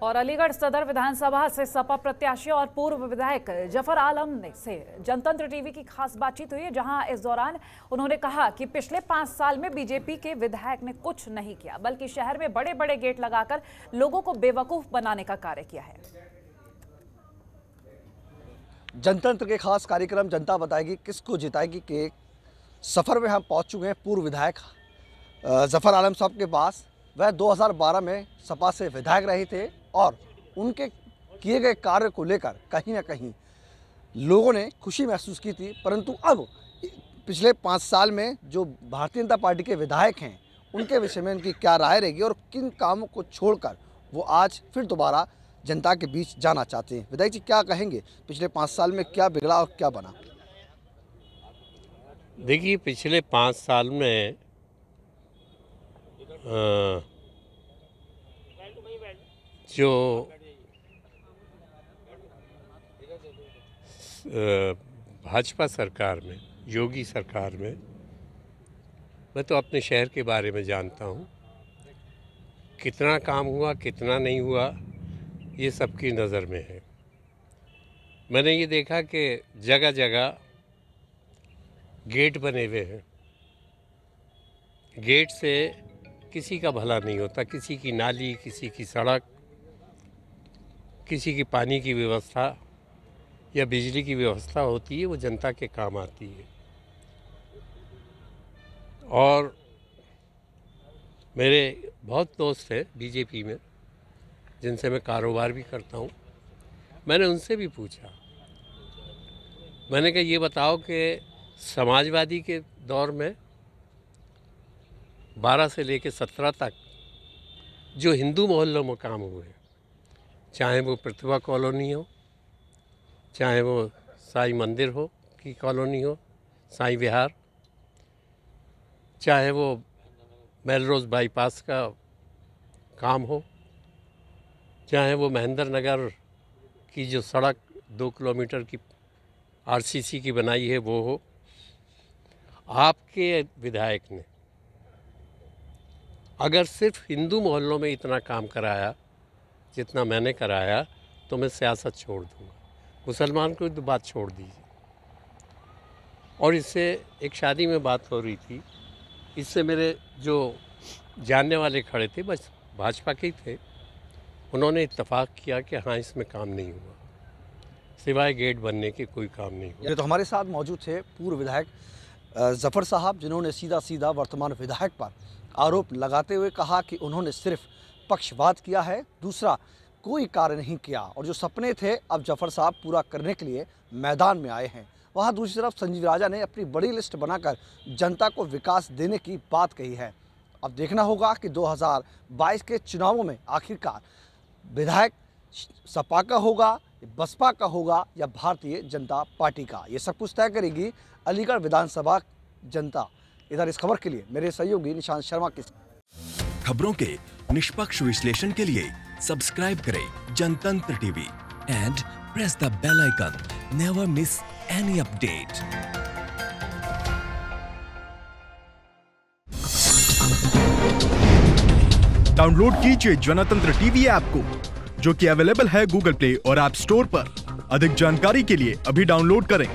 और अलीगढ़ सदर विधानसभा से सपा प्रत्याशी और पूर्व विधायक जफर आलम से जनतंत्र टीवी की खास बातचीत हुई है, जहां इस दौरान उन्होंने कहा कि पिछले 5 साल में बीजेपी के विधायक ने कुछ नहीं किया, बल्कि शहर में बड़े बड़े गेट लगाकर लोगों को बेवकूफ बनाने का कार्य किया है। जनतंत्र के खास कार्यक्रम जनता बताएगी किसको जिताएगी के सफर में हम पहुंच चुके हैं पूर्व विधायक जफर आलम साहब के पास। वह 2012 में सपा से विधायक रहे थे और उनके किए गए कार्य को लेकर कहीं ना कहीं लोगों ने खुशी महसूस की थी, परंतु अब पिछले 5 साल में जो भारतीय जनता पार्टी के विधायक हैं उनके विषय में उनकी क्या राय रहेगी और किन कामों को छोड़कर वो आज फिर दोबारा जनता के बीच जाना चाहते हैं। विधायक जी क्या कहेंगे, पिछले 5 साल में क्या बिगड़ा और क्या बना? देखिए, पिछले 5 साल में जो भाजपा सरकार में, योगी सरकार में, मैं तो अपने शहर के बारे में जानता हूँ। कितना काम हुआ, कितना नहीं हुआ, ये सबकी नज़र में है। मैंने ये देखा कि जगह जगह गेट बने हुए हैं। गेट से किसी का भला नहीं होता, किसी की नाली, किसी की सड़क, किसी की पानी की व्यवस्था या बिजली की व्यवस्था होती है, वो जनता के काम आती है। और मेरे बहुत दोस्त हैं बीजेपी में जिनसे मैं कारोबार भी करता हूँ। मैंने उनसे भी पूछा, मैंने कहा ये बताओ कि समाजवादी के दौर में 12 से लेकर 17 तक जो हिंदू मोहल्लों में काम हुए, चाहे वो प्रतिभा कॉलोनी हो, चाहे वो साईं मंदिर हो की कॉलोनी हो, साईं विहार, चाहे वो मेलरोज बाईपास का काम हो, चाहे वो महेंद्र नगर की जो सड़क 2 किलोमीटर की आरसीसी की बनाई है वो हो, आपके विधायक ने अगर सिर्फ हिंदू मोहल्लों में इतना काम कराया जितना मैंने कराया तो मैं सियासत छोड़ दूँगा। मुसलमान को तो बात छोड़ दीजिए। और इससे एक शादी में बात हो रही थी, इससे मेरे जो जानने वाले खड़े थे, बस भाजपा के ही थे, उन्होंने इत्तेफाक किया कि हाँ इसमें काम नहीं हुआ, सिवाय गेट बनने के कोई काम नहीं हुआ। ये तो हमारे साथ मौजूद थे पूर्व विधायक जफर साहब, जिन्होंने सीधा सीधा वर्तमान विधायक पर आरोप लगाते हुए कहा कि उन्होंने सिर्फ पक्षपात किया है, दूसरा कोई कार्य नहीं किया और जो सपने थे अब जफर साहब पूरा करने के लिए मैदान में आए हैं। वहाँ दूसरी तरफ संजीव राजा ने अपनी बड़ी लिस्ट बनाकर जनता को विकास देने की बात कही है। अब देखना होगा कि 2022 के चुनावों में आखिरकार विधायक सपा का होगा, बसपा का होगा या भारतीय जनता पार्टी का। ये सब कुछ तय करेगी अलीगढ़ विधानसभा जनता। इधर इस खबर के लिए मेरे सहयोगी निशांत शर्मा की। खबरों के निष्पक्ष विश्लेषण के लिए सब्सक्राइब करें Jantantra TV and press the bell icon. Never miss any update. Download कीजिए जनतंत्र टीवी ऐप को, जो कि अवेलेबल है गूगल प्ले और ऐप स्टोर पर। अधिक जानकारी के लिए अभी डाउनलोड करें।